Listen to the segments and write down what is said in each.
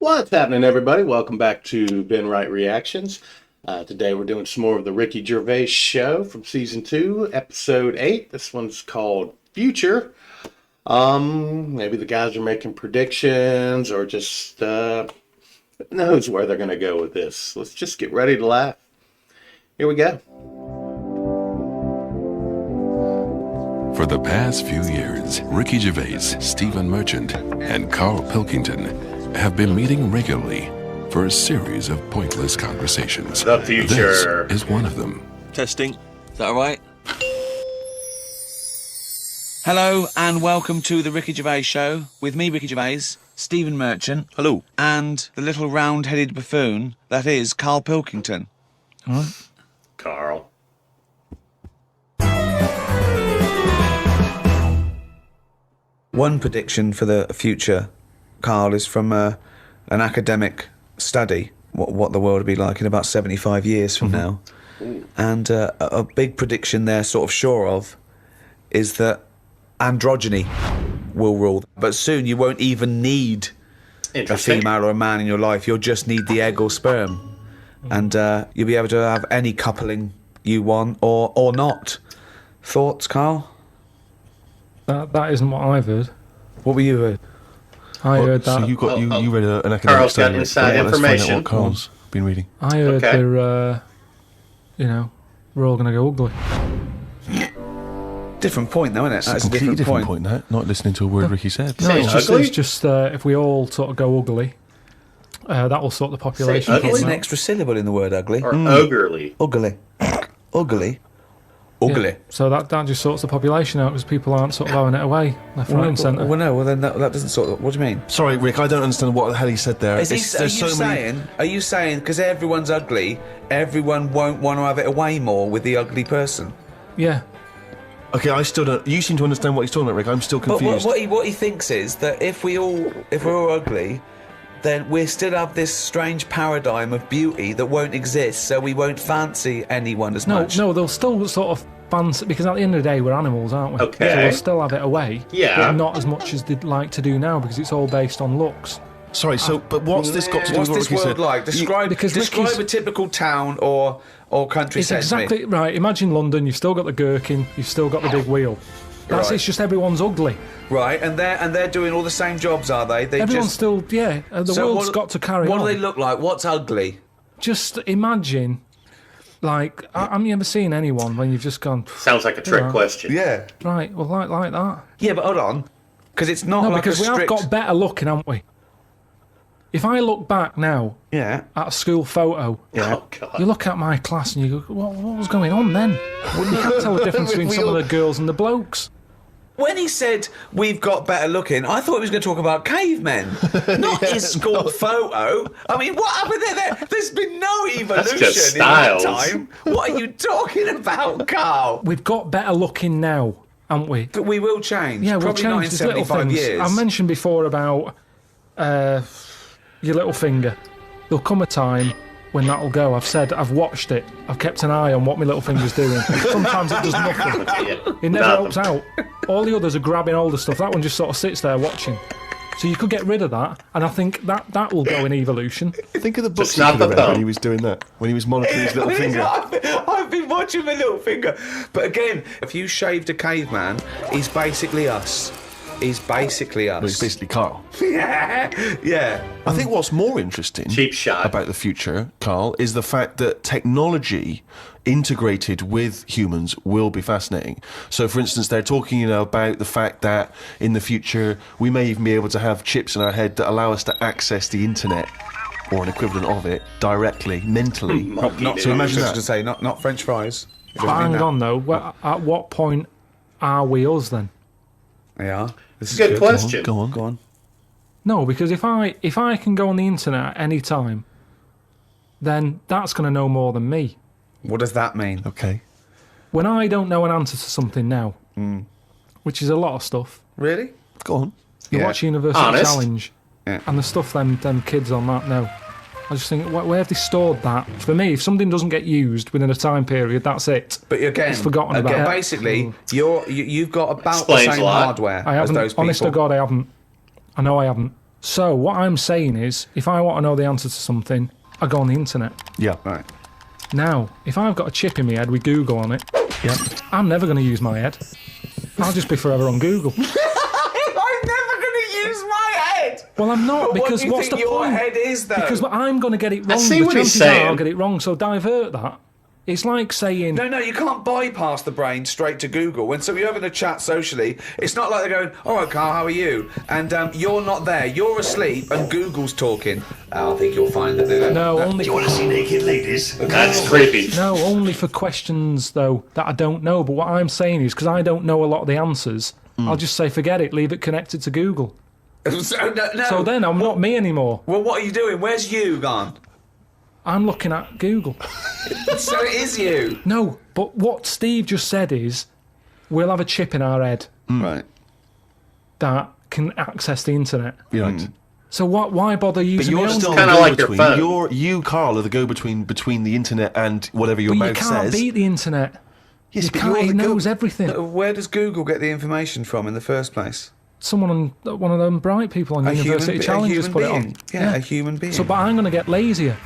What's happening, everybody? Welcome back to Ben Wright Reactions. Today we're doing some more of the Ricky Gervais Show from Season 2, Episode 8. This one's called Future. Maybe the guys are making predictions or just knows where they're going to go with this. Let's just get ready to laugh. Here we go. For the past few years, Ricky Gervais, Stephen Merchant, and Carl Pilkington have been meeting regularly for a series of pointless conversations. The future. This is one of them. Testing. Is that all right? Hello and welcome to the Ricky Gervais Show with me, Ricky Gervais, Stephen Merchant. Hello. And the little round-headed buffoon that is Carl Pilkington. All right. Carl. One prediction for the future, Carl, is from an academic study, what the world will be like in about 75 years from now. And a big prediction they're sort of sure of is that androgyny will rule. But soon you won't even need a female or a man in your life. You'll just need the egg or sperm. And you'll be able to have any coupling you want or not. Thoughts, Carl? That isn't what I've heard. What were you heard? I heard that. So you read an academic Carl's got study. inside Let's find out information. what Carl's been reading. I heard Okay. they're, we're all going to go ugly. Different point, though, isn't it? It's a That's a completely different point. that. Not listening to a word Ricky said. No, Say ugly? it's just if we all sort of go ugly, that will sort the population. Say It's from an that. extra syllable in the word ugly. Or ogurely. Ugly. Ugly. Ugly. Yeah. So that just sorts the population out because people aren't sort of throwing it away left, right, and centre. Well, no. Well, then that doesn't sort of... What do you mean? Sorry, Rick, I don't understand what the hell he said there. Are you saying because everyone's ugly, everyone won't want to have it away more with the ugly person? Yeah. Okay, I still don't... You seem to understand what he's talking about, Rick. I'm still But confused. what he thinks is that if we're all ugly, then we still have this strange paradigm of beauty that won't exist, so we won't fancy anyone as much. No, they'll still sort of fancy, because at the end of the day, we're animals, aren't we? Okay. So they'll still have it away. Yeah. But not as much as they'd like to do now because it's all based on looks. Sorry, but what's this got to do What's with what this Ricky world said? like? Describe Ricky's- a typical town or country. It's exactly right. Imagine London. You've still got the gherkin. You've still got the big wheel. That's Right. It's just everyone's ugly. Right, and they're doing all the same jobs, are they? Everyone's still the So world's got to carry What on. do they look like? What's ugly? Just imagine, like, have you ever seen anyone when you've just gone Sounds like a trick Yeah. question. Yeah. right? Well, like that. Yeah, but hold on, because it's not No, like because a we have strict... got better looking, haven't we? If I look back now Yeah. at a school photo, Oh, God. you look at my class and you go, what was going on then? You can't tell the difference between some of the girls and the blokes. When he said we've got better looking, I thought he was going to talk about cavemen, not his school photo. I mean, what happened there? There's been no evolution just in that styles. time. What are you talking about, Carl? We've got better looking now, haven't we? But we will change. Yeah, we'll Probably not in change. There's little 75 things. years. I mentioned before about your little finger. There'll come a time when that'll go. I've watched it. I've kept an eye on what my little finger's doing. Sometimes it does nothing. It never helps out. All the others are grabbing all the stuff. That one just sort of sits there watching. So you could get rid of that, and I think that will go in evolution. Think of the books Just he not could have the read when thumb. he was doing that, when he was monitoring his little finger. I've been watching my little finger. But again, if you shaved a caveman, he's basically us. He's basically us. Well, he's basically Carl. yeah. I think what's more interesting Cheap shot. about the future, Carl, is the fact that technology integrated with humans will be fascinating. So, for instance, they're talking about the fact that in the future we may even be able to have chips in our head that allow us to access the internet or an equivalent of it directly, mentally. Monkey So imagine Just that. to say, not French fries. But hang on though, at what point are we us then? Yeah. This is Good question. Go on. Go on. No, because if I can go on the internet at any time, then that's going to know more than me. What does that mean? Okay. When I don't know an answer to something now, which is a lot of stuff, Really? Go on. you Yeah. watch University Honest. Challenge, Yeah. and the stuff them kids on that now. I just think, where have they stored that? For me, if something doesn't get used within a time period, that's it. But again, It's forgotten about. again, basically, you've got about Explains the a same lot. hardware I as haven't. those people. Honest to God, I haven't. I know I haven't. So what I'm saying is, if I want to know the answer to something, I go on the internet. Yeah. Right. Now, if I've got a chip in my head with Google on it, Yeah. I'm never going to use my head. I'll just be forever on Google. I'm never going to use my head. Well, I'm not, But because what do you what's think the your point? head is, though? Because I'm going to get it wrong. see The what he's chances are saying. I'll get it wrong, so divert that. It's like saying... No, you can't bypass the brain straight to Google. When you're having a chat socially, it's not like they're going, all right, Carl, how are you? And you're not there. You're asleep and Google's talking. I think you'll find that... No, only... Want to see naked ladies? That's creepy. No, only for questions, though, that I don't know. But what I'm saying is, because I don't know a lot of the answers, I'll just say, forget it, leave it connected to Google. no. So then I'm not me anymore. Well, what are you doing? Where's you gone? I'm looking at Google. So it is you. No, but what Steve just said is, we'll have a chip in our head Right. that can access the internet. Right. So why bother But using my you're own? still Kinda the like your go-between. phone. You, Carl, are the go-between between the internet and whatever your But you mouth can't says. beat the internet. Yes, You but can't. you're It the knows everything. Where does Google get the information from in the first place? Someone on one of them bright people on University Challenge has put it on. Yeah, a human being. So, but I'm going to get lazier.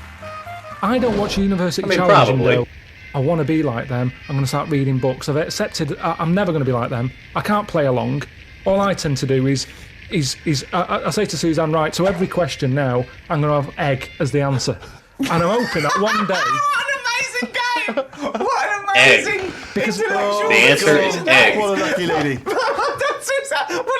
I don't watch University I mean, Challenge and probably. go, I want to be like them. I'm going to start reading books. I've accepted I'm never going to be like them. I can't play along. All I tend to do is I say to Suzanne, right, so every question now, I'm going to have egg as the answer. And I'm hoping that one day... What an amazing game! What an Egg. amazing Because- intellectual... The answer is egg. What a lucky lady. What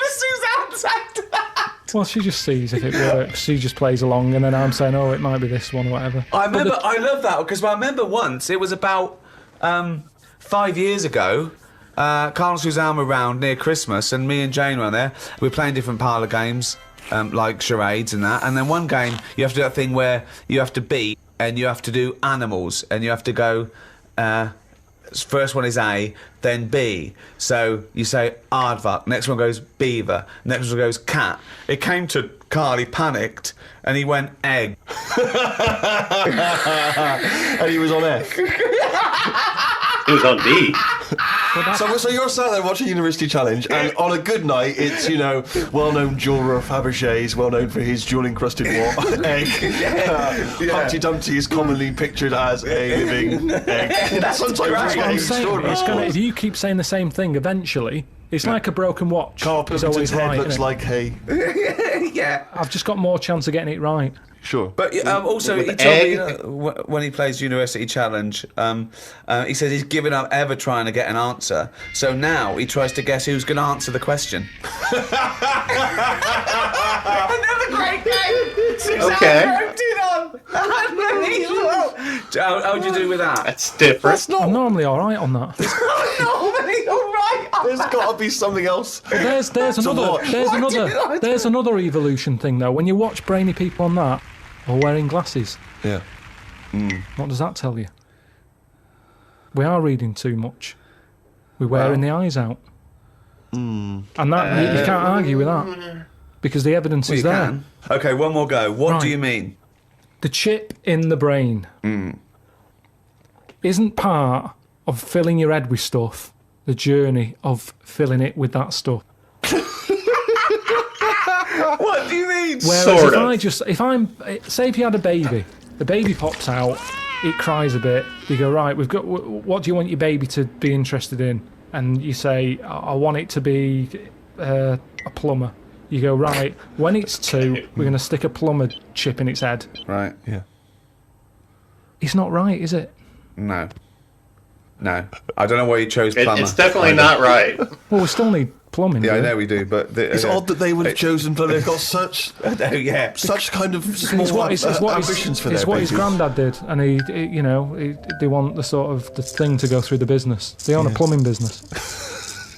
does Suzanne say to that? Well, she just sees if it works. She just plays along, and then I'm saying, oh, it might be this one or whatever. I love that, because I remember once, it was about 5 years ago, Carl and Suzanne were round near Christmas, and me and Jane were there. We were playing different parlour games, like charades and that. And then one game, you have to do that thing where you have to beat, and you have to do animals, and you have to go... first one is A, then B. So you say aardvark, next one goes beaver, next one goes cat. It came to Carl, he panicked, and he went egg. And he was on air. It was on D. So you're sat there watching University Challenge, and on a good night, it's, well-known jeweller Fabergé's, well known for his jewel-encrusted egg. Humpty Dumpty is commonly pictured as a living egg. Sometimes it's I'm getting saying, extraordinary. if you keep saying the same thing, eventually, it's like a broken watch. Carl It's Pilkington's always head right, looks innit? like hay. Yeah. I've just got more chance of getting it right. Sure. But also, he With told me egg? when he plays University Challenge, he says he's given up ever trying to get an answer. So now he tries to guess who's going to answer the question. Another great game. Suzanne Okay. roped it on. Unbelievable. How'd you do with that? That's different. I'm normally all right on that. Normally all right. There's got to be something else. There's another watch. there's another evolution thing though. When you watch brainy people on that, or wearing glasses, Yeah. what does that tell you? We are reading too much. We're wearing the eyes out, and that you can't argue with that because the evidence is there. Can. Okay, one more go. What Right. do you mean? The chip in the brain isn't part of filling your head with stuff. The journey of filling it with that stuff. What do you mean? Whereas Sort of. if you had a baby, the baby pops out, it cries a bit. You go, right, what do you want your baby to be interested in? And you say, I want it to be a plumber. You go, right, when it's 2, we're going to stick a plumber chip in its head. Right. Yeah. It's not right, is it? No. I don't know why you chose plumber. It's definitely not right. Well, we still need plumbing. Yeah, I do we? know we do, but It's odd that they would have chosen, but they've got such yeah. such kind of small It's what ambitions for it's their what his babies. granddad did, and they want the sort of the thing to go through the business. They own a plumbing business.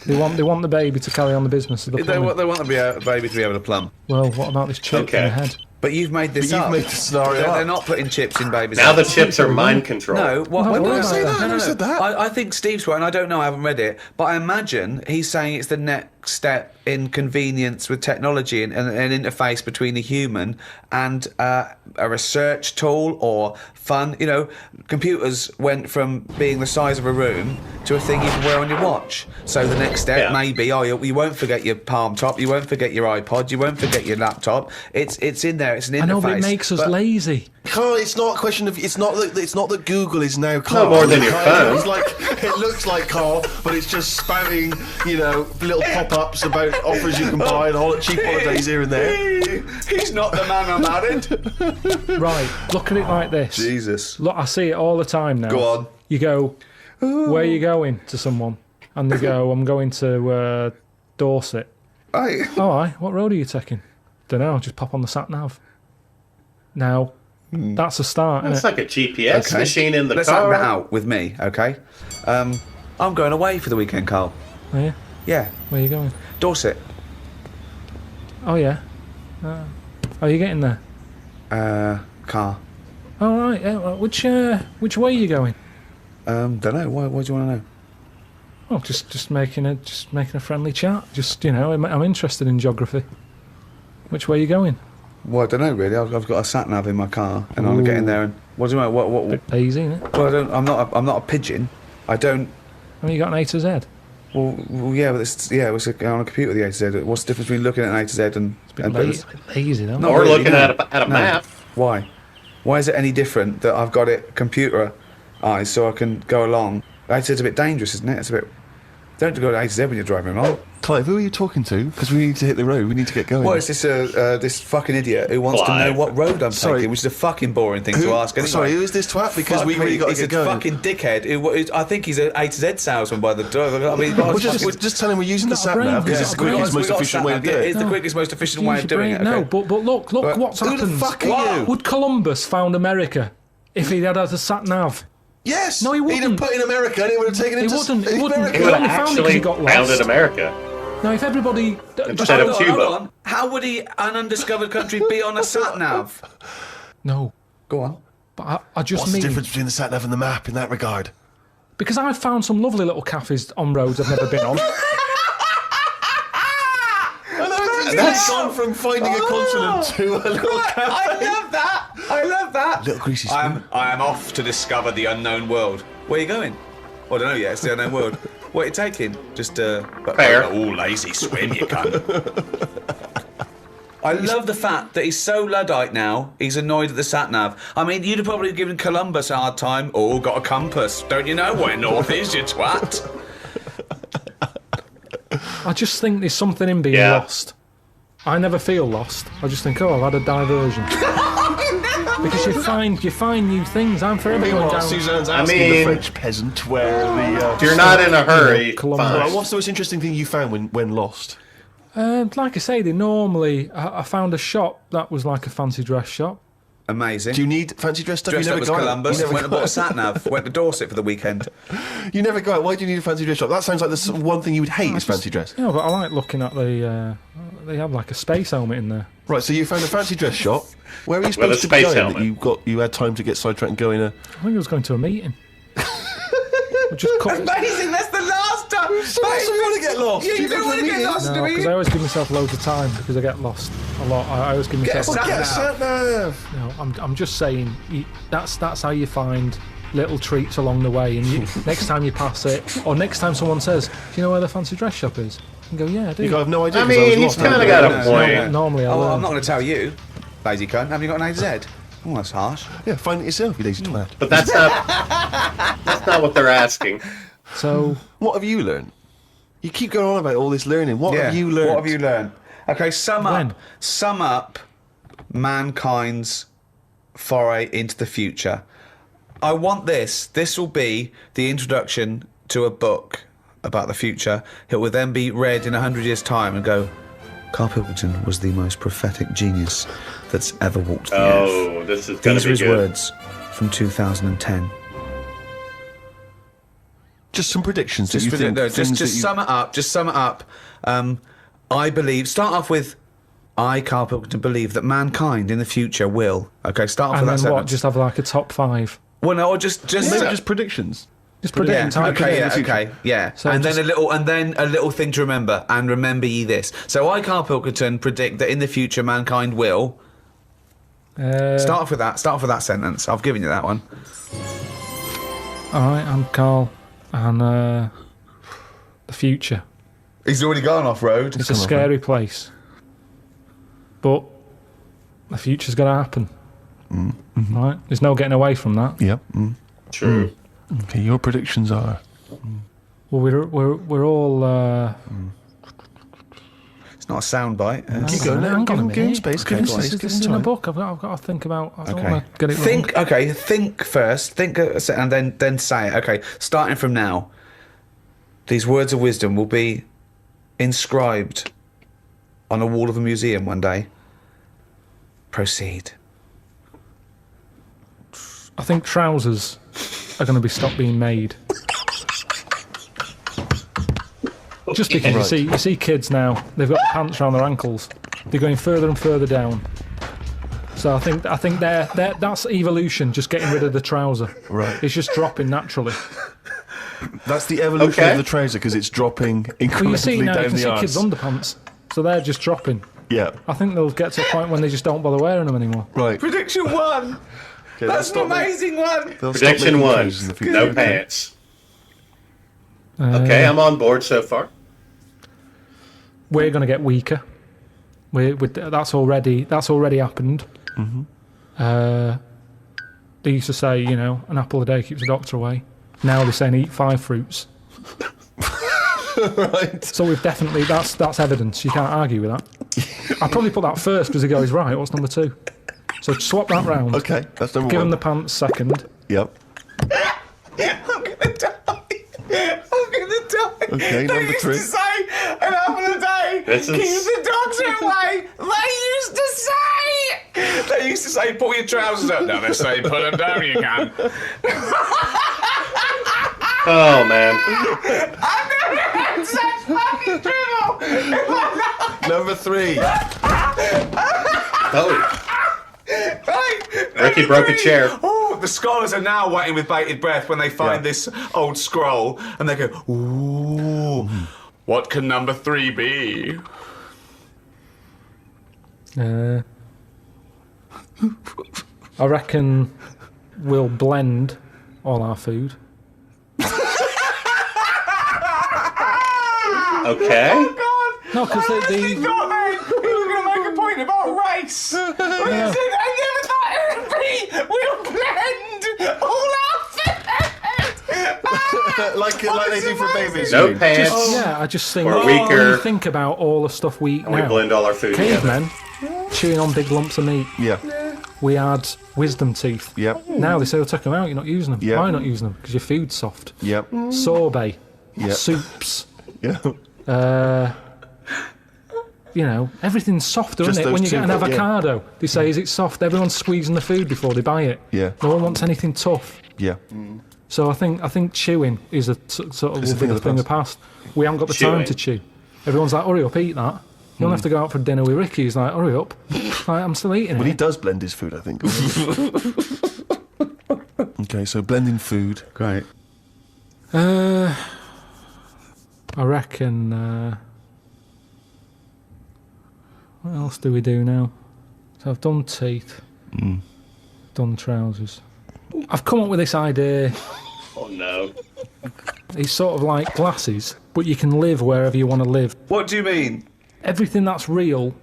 they want the baby to carry on the business of the They plumbing. want a baby to be able to plumb. Well, what about this chip Okay. in the head? But you've made this But you've up. made the scenario They're up. not putting chips in babies' Now the heads. chips are mind control. No, when No, did I I say didn't that? say that. I never said that. I think Steve's right, and I don't know, I haven't read it, but I imagine he's saying it's the next next step in convenience with technology and an interface between a human and a research tool or fun. You know, computers went from being the size of a room to a thing you can wear on your watch. So the next step may be, you won't forget your palm top, you won't forget your iPod, you won't forget your laptop. It's in there. It's an interface. I know, but it makes us lazy. Carl, it's not a question of. It's not that Google is now Carl. No more than your phone. It's like it looks like Carl, but it's just spouting, little pop-ups about offers you can buy and cheap holidays here and there. He's not the man I'm married. Right, look at it like this. Jesus. Look, I see it all the time now. Go on. You go, where are you going, to someone? And they go, I'm going to Dorset. Right. All right, what road are you taking? Don't know, just pop on the sat-nav. Now, that's a start, It's isn't it? like a GPS machine in the Let's car. act that out with me, okay? I'm going away for the weekend, Carl. Oh, yeah? Yeah. Where are you going? Dorset. Oh, yeah. Are you getting there? Car. All right, yeah, which way are you going? Don't know. Why do you want to know? Oh, just making a friendly chat. Just, I'm interested in geography. Which way are you going? Well, I don't know really. I've got a sat nav in my car, and I'm getting there. And what do you mean? What? Bit lazy, isn't it? Well, I'm not a pigeon. I don't. I mean, you got an A to Z. Well, yeah, but it's on a computer the A to Z. What's the difference between looking at an A to Z and Lazy, though. Not Or really, looking no. at a map. Why? Why is it any different that I've got it computer eyes so I can go along? A to Z's a bit dangerous, isn't it? It's a bit. Don't go to A to Z when you're driving along. Clive, who are you talking to? Because we need to hit the road. We need to get going. What is this? This fucking idiot who wants to know what road I'm taking, which is a fucking boring thing to ask. Anyway. Sorry, who is this twat? Because we really got to he's get going. a fucking dickhead. I think he's an A to Z salesman by the door. I mean, We'll just tell him we're using the Got a sat brain, nav because yeah. it's the quickest, most efficient way to do it. It's the quickest, most efficient way Use of your doing brain. it. No, Okay. but look what's who happened. the fuck are you? Would Columbus found America if he'd had a sat nav? Yes. No, he He'd have wouldn't. put in America and it would have taken him He to wouldn't. He wouldn't. America. He would only have found it 'cause he actually got lost. founded America. Now, if everybody Instead of Cuba. Hold on. How would an undiscovered country be on a sat nav? no, Go on. but I just What's the mean difference between the sat nav and the map in that regard? because I've found some lovely little cafes on roads I've never been on. That's gone from finding a continent to a little cafe. I love that. Little greasy spoon. I am off to discover the unknown world. Where are you going? Well, I don't know yet. It's the unknown world. What are you taking? Just Fair. Oh, lazy swim, you cunt. I love the fact that he's so Luddite now, he's annoyed at the sat-nav. I mean, you'd have probably given Columbus a hard time. Oh, got a compass. Don't you know where north is, you twat? I just think there's something in being lost. I never feel lost. I just think, I've had a diversion. Because you find new things. I'm forever going down. Suzanne's asking the French peasant where the... If you're not in a hurry, Columbus. fine. Right, what's the most interesting thing you found when lost? Like I say, I found a shop that was like a fancy dress shop. Amazing. Do you need fancy dress stuff? Dressed You up never as go out. Columbus, You never went and go bought a out. sat-nav, went to Dorset for the weekend. You never go out. Why do you need a fancy dress shop? That sounds like the one thing you would hate is fancy dress. Yeah, but I like looking at they have like a space helmet in there. Right, so you found a fancy dress shop. Where were you With a supposed to be space going? helmet. That you had time to get sidetracked and go in a... I think I was going to a meeting. Just cut. Amazing, that's the last time. So you want to get lost? Yeah, You you go don't to a want to get meeting? lost, do No, you? because I always give myself loads of time because I get lost a lot. I always give myself. Get a Get a sat nav. I'm just saying that's how you find little treats along the way. And next time you pass it, or next time someone says, "Do you know where the fancy dress shop is?" You go, "Yeah, I do." You have no idea. I 'cause was mean, he's lost. kind of got a point. Normally, I Oh, learn. I'm not going to tell you, lazy cunt. Have you got an A to Z? Oh, that's harsh. Yeah, find it yourself, you lazy twat. But that's not what they're asking. So What have you learned? You keep going on about all this learning. What have you learned? What have you learned? Okay, sum When? up mankind's foray into the future. I want this. This will be the introduction to a book about the future. It will then be read in 100 years' time and go, Carl Pilkington was the most prophetic genius that's ever walked the earth. Oh, this is going These to are be his good. words from 2010. Just some predictions. Just, that you think, no, just things that you- sum it up. Just sum it up. I believe. Start off with, I, Carl Pilkington, believe that mankind in the future will. Okay, start off and with then that what? sentence. Just have like a top 5. Well, no, or just Maybe just predictions. Just predict. Yeah. So and just- then a little thing to remember. And remember ye this. So I, Carl Pilkington, predict that in the future mankind will. Start off with that. Start off with that sentence. I've given you that one. All right, I'm Carl, and the future. He's already gone off road. It's a scary place, but the future's going to happen. Right? There's no getting away from that. Yep. True. Okay, your predictions are. Well, we're all. It's not a soundbite. Hang on a minute. Space. This is in a book. I've got to think about. I don't want to get it wrong. Think first. Think, and then say it. Okay, starting from now. These words of wisdom will be inscribed on a wall of a museum one day. Proceed. I think trousers are going to be stopped being made. Just because you see kids now, they've got pants around their ankles. They're going further and further down. So I think that's evolution, just getting rid of the trouser. Right. It's just dropping naturally. That's the evolution of the trouser because it's dropping incrementally Well, you see now, you down can the see arse. kids' underpants, so they're just dropping. Yeah. I think they'll get to a point when they just don't bother wearing them anymore. Right. Prediction 1. Okay, That's an amazing one. Prediction 1, no pants. Okay, I'm on board so far. We're going to get weaker. That's already happened. They used to say, an apple a day keeps the doctor away. Now they're saying eat 5 fruits. Right. So we've definitely that's evidence. You can't argue with that. I'd probably put that first because the guy's right. What's number 2? So swap that round. Okay, that's number 1. Give him the pants second. Yep. I'm gonna die. Okay, number 3. To say an apple a day This is- keeps the doctor away. They used to say pull your trousers up. Now they say put them down. You can. Oh, man. I've never had such fucking dribble. Number 3. Oh, Right, Ricky broke a chair. Oh, the scholars are now waiting with bated breath when they find this old scroll and they go, ooh, what can number 3 be? I reckon we'll blend all our food. Okay. No, because He was going to make a point about race. He said, I never thought it would be, we'll blend all our food. like they do for babies. No you mean? pants. I just think Or when you weaker. think about all the stuff we eat And we now. blend all our food together. Cavemen chewing on big lumps of meat. Yeah. We had wisdom teeth. Yep. Now they say they'll take them out. You're not using them. Yeah. Why not using them? Because your food's soft. Yep. Sorbet. Yep. Soups. Yeah. Everything's softer, Just isn't it? those When you get an two, yeah. avocado, they say, is it soft? Everyone's squeezing the food before they buy it. Yeah. No one wants anything tough. Yeah. So I think chewing is a sort of It's a thing of the thing of the past. We haven't got the time Chewing. to chew. Everyone's like, hurry up, eat that. You don't have to go out for dinner with Ricky. He's like, hurry up. Like, I'm still eating Well, he it. does blend his food, I think. Okay, so blending food. Great. I reckon... what else do we do now? So I've done teeth. Done trousers. I've come up with this idea. Oh, no. It's sort of like glasses, but you can live wherever you want to live. What do you mean? Everything that's real,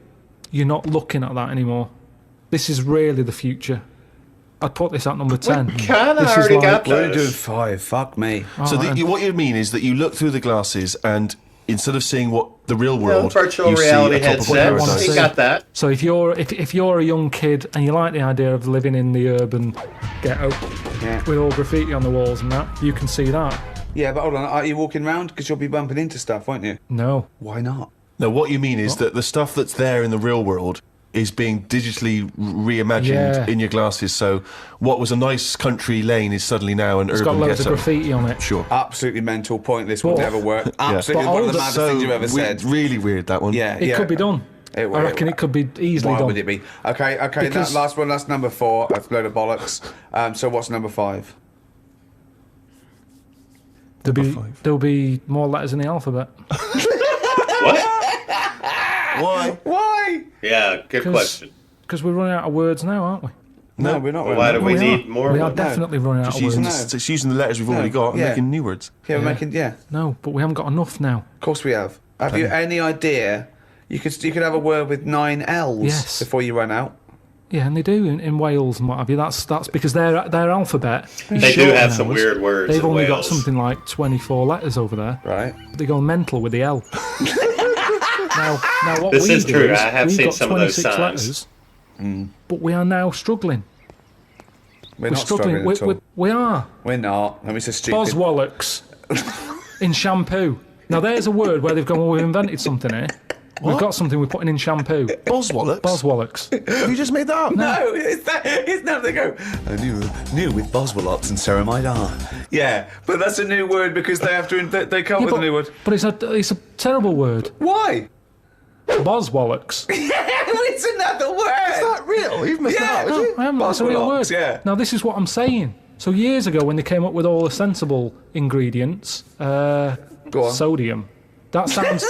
you're not looking at that anymore. This is really the future. I'd put this at number 10. Kinda This is already like- got We're only doing those. 5. Fuck me. So what you mean is that you look through the glasses and instead of seeing what the real world, Virtual you reality see a top of headset. paradise. He got that. So if you're a young kid and you like the idea of living in the urban ghetto with all graffiti on the walls and that, you can see that. Yeah, but hold on. Are you walking around? Because you'll be bumping into stuff, won't you? No. Why not? No, what you mean is that the stuff that's there in the real world is being digitally reimagined Yeah. in your glasses. So what was a nice country lane is suddenly now an It's urban got loads ghetto. of graffiti on it. Sure. Absolutely mental, pointless, would But- never work. Absolutely But one of the older- maddest things you've ever we- said. Really weird, that one. Yeah, It could be done. It will. I reckon it could be easily Why done. would it be? Okay, Because- that last one, that's number 4. That's a load of bollocks. So what's number 5? There'll be more letters in the alphabet. What? Why? Yeah, good question. Because we're running out of words now, aren't we? No, we're not. Why do we We need are. more? We are ones? definitely running out Just of using, words. just using the letters we've already got and yeah. making new words. Yeah, we're making. Yeah, No, but we haven't got enough now. of course we have. Have you any idea? You could have a word with 9 L's Yes. before you run out. Yeah, and they do in Wales and what have you. That's because their alphabet. is They do short have now. some weird words. They've in only got Wales. something like 24 letters over there. Right. They go mental with the L. now what This we is do true. is I have we've seen got some of those 26 signs. letters, but we are now struggling. We're We're not struggling at all. We are. We're not. I mean, it's a stupid. Boswallocks in shampoo. Now there's a word where they've gone, well, we've invented something here. We've got something we're putting in shampoo. Boswallocks? Boswallocks. Have you just made that up? No, it's now they go. I knew with Boswallops and ceramide R. Yeah, but that's a new word because they have to. They come up with a new word. But it's a terrible word. Why? Boswallocks. It's another word. Is that real? You've made that up, No, have you? I haven't. It's a real word. Boswallocks, yeah. Now this is what I'm saying. So years ago, when they came up with all the sensible ingredients, Go on. sodium. That sounds.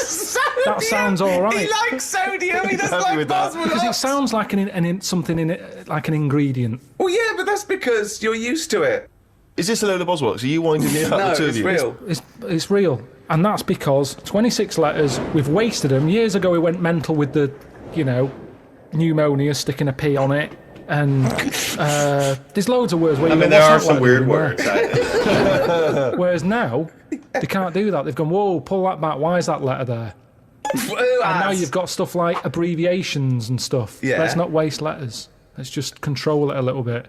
That sounds all right. He likes sodium. He doesn't Happy like with that. Because it Boswallops. sounds like something in it, like an ingredient. Well, yeah, but that's because you're used to it. Is this a load of Boswallocks? Are you winding me up, No, the two it's of you? real. It's real, and that's because 26 letters. We've wasted them. Years ago, we went mental with the, pneumonia, sticking a P on it, and there's loads of words where I you mean, go, there are "What's that some letter weird doing words. there?" Whereas now, they can't do that. They've gone, whoa, pull that back. Why is that letter there? And now you've got stuff like abbreviations and stuff. Yeah. Let's not waste letters. Let's just control it a little bit.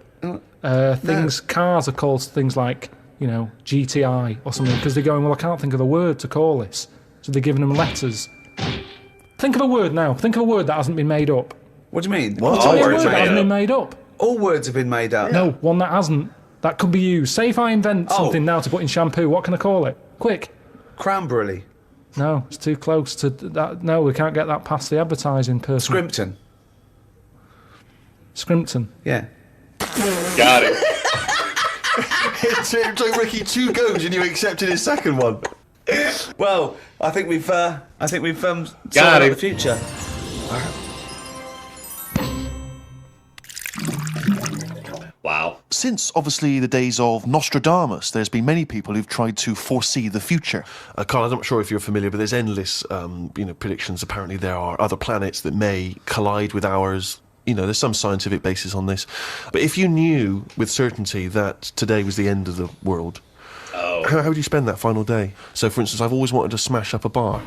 Cars are called things like, GTI or something, because they're going, well, I can't think of a word to call this. So they're giving them letters. Think of a word now. Think of a word that hasn't been made up. What do you mean? All Tell me a words word are that hasn't made been up. made up. All words have been made up. No, one that hasn't. That could be used. Say if I invent Oh. something now to put in shampoo, what can I call it? Quick. Cranberry. No, it's too close to that. No, we can't get that past the advertising person. Scrimpton. Scrimpton. Yeah. Got it. It took Ricky 2 goes and you accepted his second one. Well, I think we've sorted Got out it. the future. Wow. Since obviously the days of Nostradamus, there's been many people who've tried to foresee the future. Carl, I'm not sure if you're familiar, but there's endless, predictions. Apparently, there are other planets that may collide with ours. There's some scientific basis on this. But if you knew with certainty that today was the end of the world, how would you spend that final day? So, for instance, I've always wanted to smash up a bar.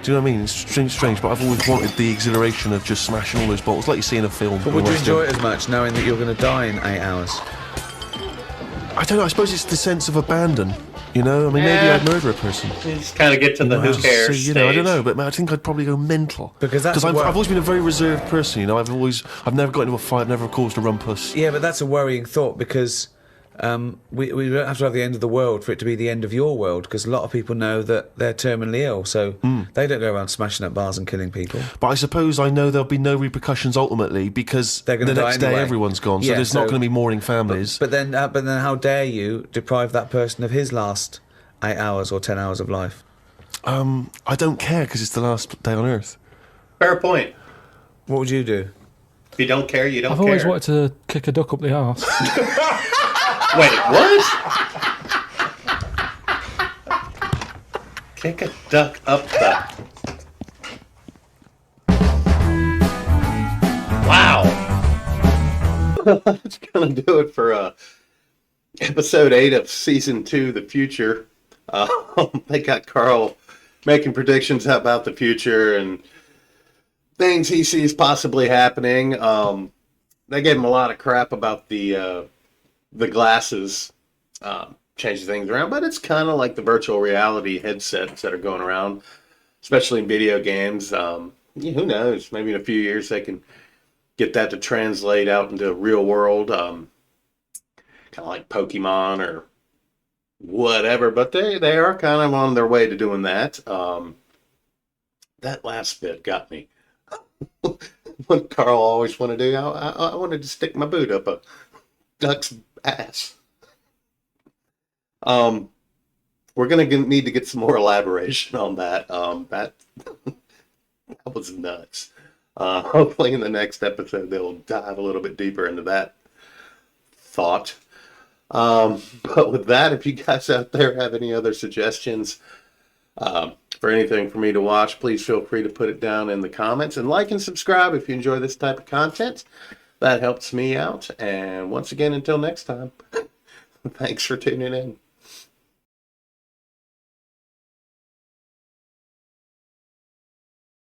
Do you know what I mean? It's strange, but I've always wanted the exhilaration of just smashing all those bottles, like you see in a film. But would you enjoy it as much knowing that you're going to die in 8 hours? I don't know. I suppose it's the sense of abandon. I mean, maybe I'd murder a person. You just kind of get to the who cares So, stage. I don't know, but I think I'd probably go mental. Because that's I've what- always been a very reserved person. I've never got into a fight, never caused a rumpus. Yeah, but that's a worrying thought because we don't have to have the end of the world for it to be the end of your world, because a lot of people know that they're terminally ill, so they don't go around smashing up bars and killing people. But I suppose I know there'll be no repercussions ultimately because They're the gonna die next day anyway. everyone's gone, so Yeah, there's not going to be mourning families. But then how dare you deprive that person of his last 8 hours or 10 hours of life? I don't care because it's the last day on Earth. Fair point. What would you do? If you don't care, you don't I've care. always wanted to kick a duck up the arse. Wait, what? Kick a duck up the... Wow. That's going to do it for episode 8 of season 2, The Future. They got Carl making predictions about the future and things he sees possibly happening. They gave him a lot of crap about the glasses, changing things around, but it's kind of like the virtual reality headsets that are going around, especially in video games. Who knows? Maybe in a few years they can get that to translate out into real world, kind of like Pokemon or whatever. But they are kind of on their way to doing that. That last bit got me. What Carl always wanted to do, I wanted to stick my boot up a duck's ass. we're going to need to get some more elaboration on that. That was nuts. Hopefully in the next episode, they'll dive a little bit deeper into that thought. But with that, if you guys out there have any other suggestions for anything for me to watch, please feel free to put it down in the comments, and like and subscribe if you enjoy this type of content. That helps me out. And once again, until next time, thanks for tuning in.